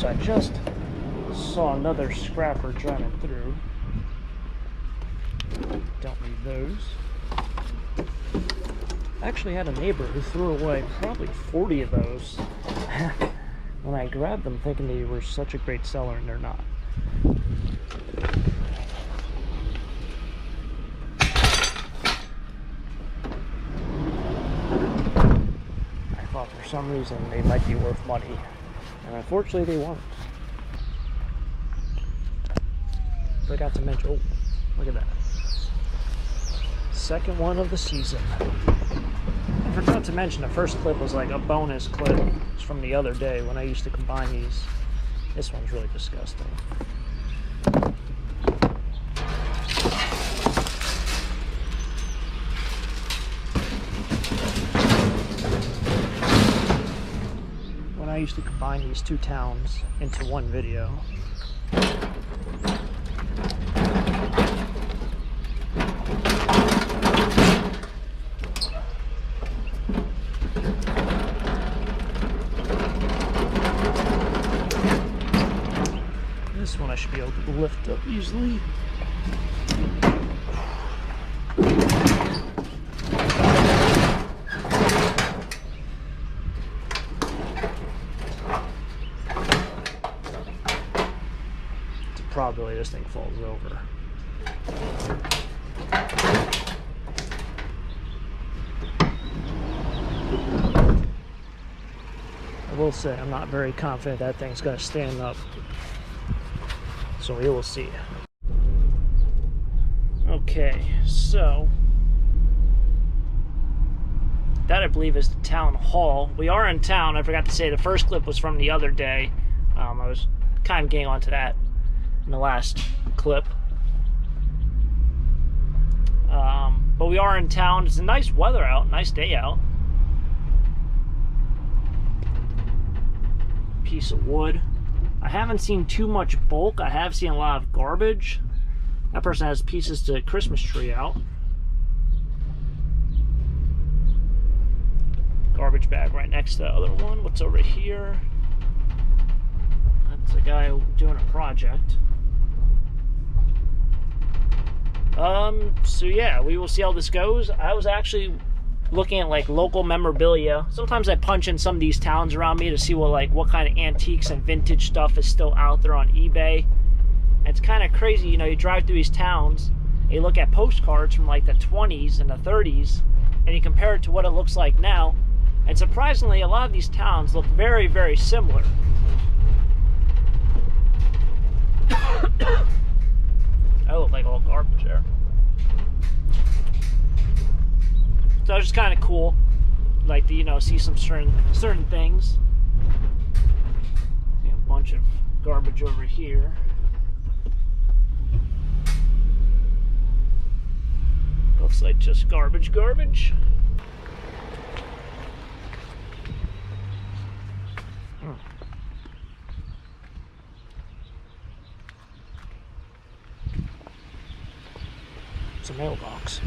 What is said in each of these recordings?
So I just saw another scrapper driving through. Don't need those. I actually had a neighbor who threw away probably 40 of those when I grabbed them thinking they were such a great seller, and they're not. I thought for some reason they might be worth money, and unfortunately they weren't. Forgot to mention, oh, look at that. Second one of the season. I forgot to mention the first clip was like a bonus clip. It's from the other day when I used to combine these. This one's really disgusting. When I used to combine these two towns into one video. This one I should be able to lift up easily. Probably this thing falls over. I will say I'm not very confident that thing's going to stand up. So we will see. Okay, so that I believe is the town hall. We are in town. I forgot to say the first clip was from the other day. I was kind of getting onto that in the last clip. But we are in town. It's a nice weather out, nice day out. Piece of wood. I haven't seen too much bulk. I have seen a lot of garbage. That person has pieces to Christmas tree out. Garbage bag right next to the other one. What's over here? That's a guy doing a project. So yeah, we will see how this goes. I was actually looking at like local memorabilia. Sometimes I punch in some of these towns around me to see what kind of antiques and vintage stuff is still out there on eBay. And it's kind of crazy, you know, you drive through these towns and you look at postcards from like the 20s and the 30s and you compare it to what it looks like now, and surprisingly a lot of these towns look very, very similar. I look like all garbage there. So it's just kind of cool, like to, you know, see some certain things. See a bunch of garbage over here. Looks like just garbage. It's a mailbox.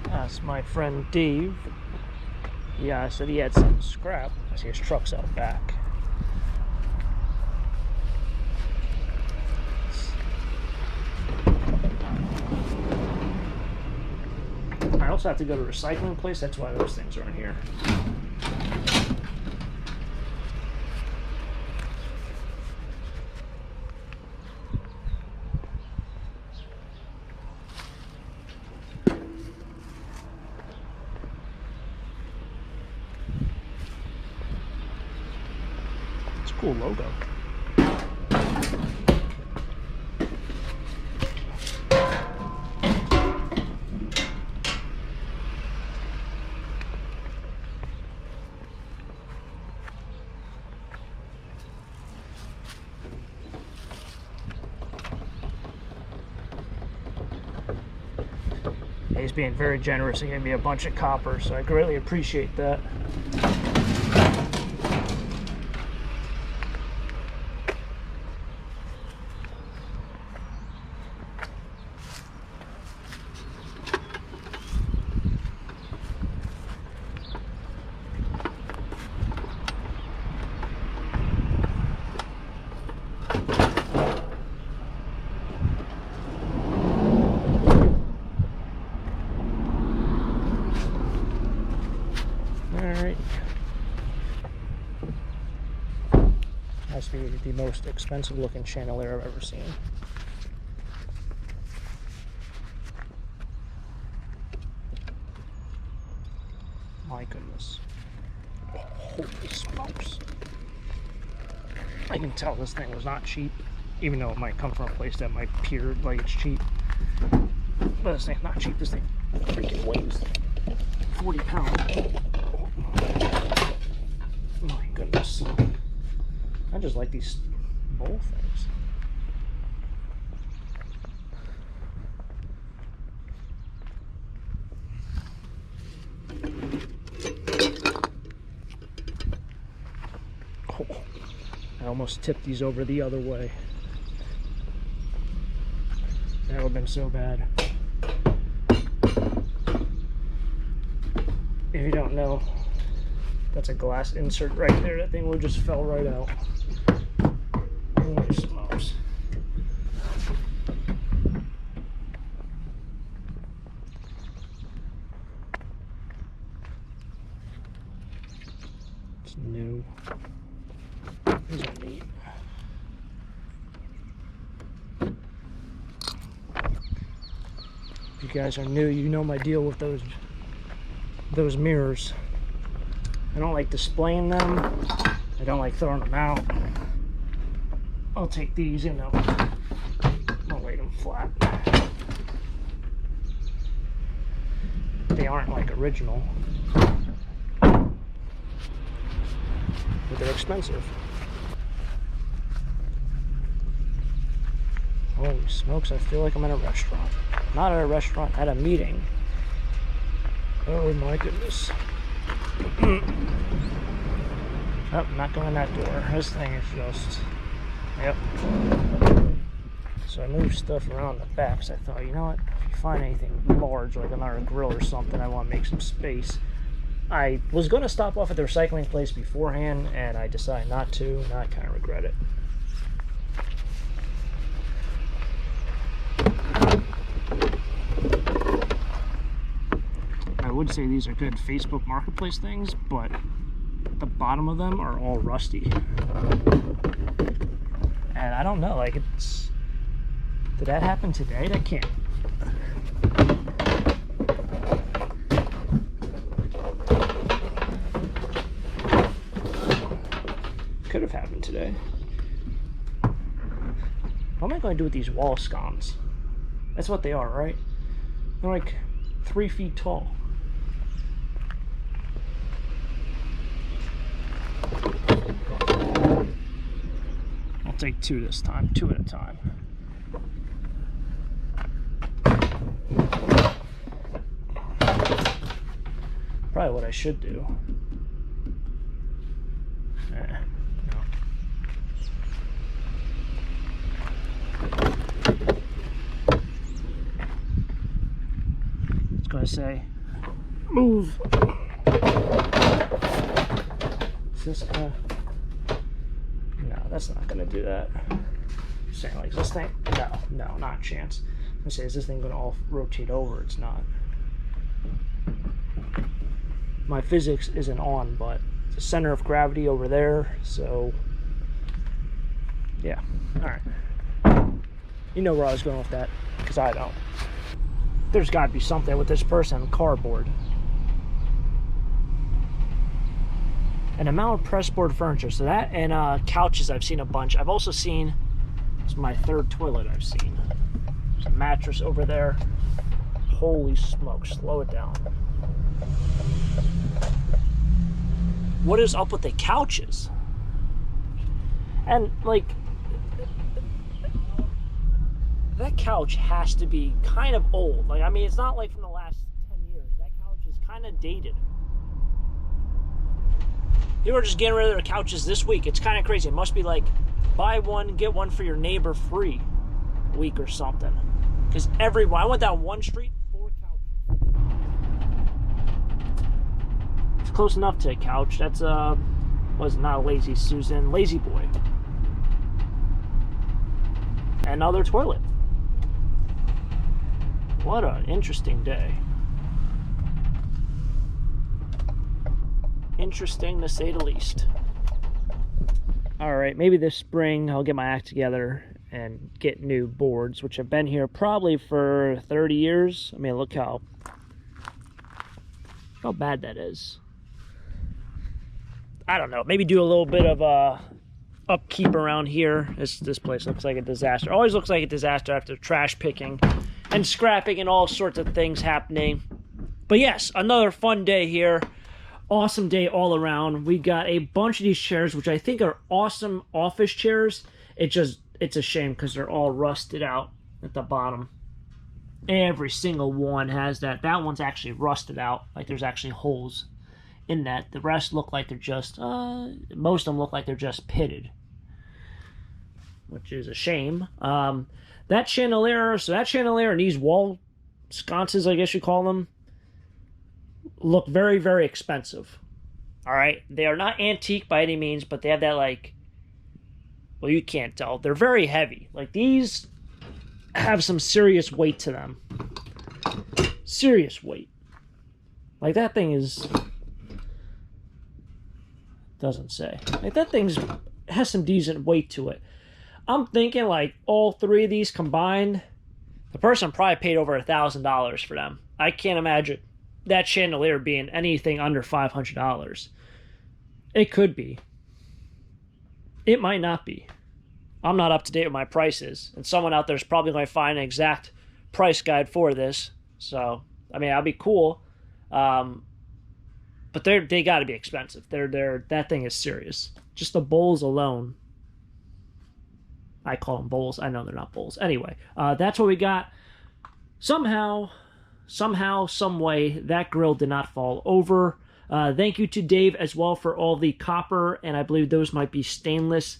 That's my friend Dave. Yeah, I said he had some scrap. I see his truck's out back. I also have to go to a recycling place. That's why those things are in here. It's a cool logo. he's being very generous. He gave me a bunch of copper, so I greatly appreciate that. Alright. Has to be the most expensive looking chandelier I've ever seen. My goodness. Holy smokes. I can tell this thing was not cheap, even though it might come from a place that might appear like it's cheap. But this thing's not cheap. This thing freaking weighs 40 pounds. My goodness. I just like these bowl things. Oh, I almost tipped these over the other way. That would have been so bad. If you don't know, that's a glass insert right there. That thing would just fell right out. Holy smokes. It's new. These are neat. If you guys are new, you know my deal with those mirrors. I don't like displaying them. I don't like throwing them out. I'll take these, you know, I'll lay them flat. They aren't like original, but they're expensive. Holy smokes, I feel like I'm in a restaurant. Not at a restaurant, at a meeting. Oh my goodness. Oh, not going that door. This thing is just... Yep. So I moved stuff around the back because I thought, you know what? If you find anything large, like another grill or something, I want to make some space. I was going to stop off at the recycling place beforehand, and I decided not to. Now I kind of regret it. I would say these are good Facebook Marketplace things, but the bottom of them are all rusty. And I don't know, like it's... Did that happen today? That can't... Could have happened today. What am I going to do with these wall sconces? That's what they are, right? They're like 3 feet tall. I'll take 2 this time, 2 at a time. Probably what I should do. No. It's gonna say, move. Is this gonna... No, that's not gonna do that. Saying like, is this thing? No, not a chance. I'm gonna say, is this thing gonna all rotate over? It's not. My physics isn't on, but the center of gravity over there, so yeah. Alright. You know where I was going with that, because I don't. There's got to be something with this person cardboard. An amount of pressboard furniture. So that and couches I've seen a bunch. I've also seen, it's my 3rd toilet I've seen. There's a mattress over there. Holy smokes, slow it down. What is up with the couches? And like, that couch has to be kind of old. Like, I mean, it's not like from the last 10 years. That couch is kind of dated. People are just getting rid of their couches this week. It's kind of crazy. It must be like buy one, get one for your neighbor free week or something. Because everyone, I went down one street, 4 couches. It's close enough to a couch. That's was not a Lazy Susan, Lazy Boy. Another toilet. What an interesting day. Interesting to say the least. Alright, maybe this spring I'll get my act together and get new boards, which have been here probably for 30 years. I mean, look how bad that is. I don't know, maybe do a little bit of upkeep around here. This place looks like a disaster. Always looks like a disaster after trash picking and scrapping and all sorts of things happening. But yes, another fun day here. Awesome day all around. We got a bunch of these chairs, which I think are awesome office chairs. It's a shame because they're all rusted out at the bottom. Every single one has that. That one's actually rusted out. Like there's actually holes in that. The rest look like they're just, most of them look like they're just pitted, which is a shame. That chandelier and these wall sconces, I guess you call them, look very, very expensive. All right, they are not antique by any means, but they have that, like, well, you can't tell. They're very heavy. Like, these have some serious weight to them. Serious weight. Like, that thing is, doesn't say. Like, that thing's has some decent weight to it. I'm thinking, like, all 3 of these combined, the person probably paid over $1,000 for them. I can't imagine that chandelier being anything under $500. It could be. It might not be. I'm not up to date with my prices, and someone out there is probably going to find an exact price guide for this. So, I mean, that'd be cool. But they got to be expensive. That thing is serious. Just the bowls alone. I call them bowls. I know they're not bowls. Anyway, that's what we got. Somehow, some way, that grill did not fall over. Thank you to Dave as well for all the copper, and I believe those might be stainless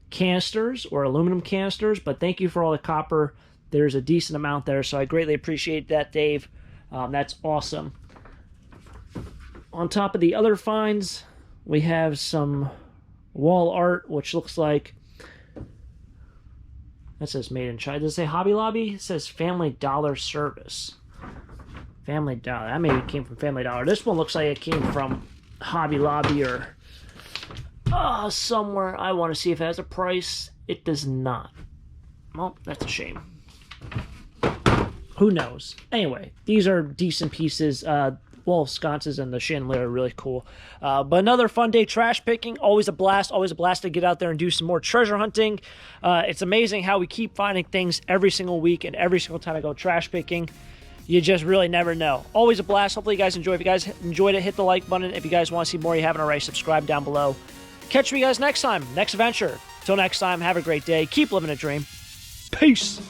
canisters or aluminum canisters, but thank you for all the copper. There's a decent amount there, so I greatly appreciate that, Dave. That's awesome. On top of the other finds, we have some wall art, which looks like, that says made in China. Does it say Hobby Lobby? It says Family Dollar Service. Family Dollar. That maybe came from Family Dollar. This one looks like it came from Hobby Lobby or somewhere. I want to see if it has a price. It does not. Well, that's a shame. Who knows? Anyway, these are decent pieces. Wall sconces and the chandelier are really cool. But another fun day trash picking. Always a blast to get out there and do some more treasure hunting. It's amazing how we keep finding things every single week, and every single time I go trash picking, you just really never know. Always a blast. Hopefully you guys enjoy. If you guys enjoyed it, hit the like button. If you guys want to see more, you haven't already, subscribe down below. Catch you guys next time, next adventure. Till next time, have a great day. Keep living a dream. Peace.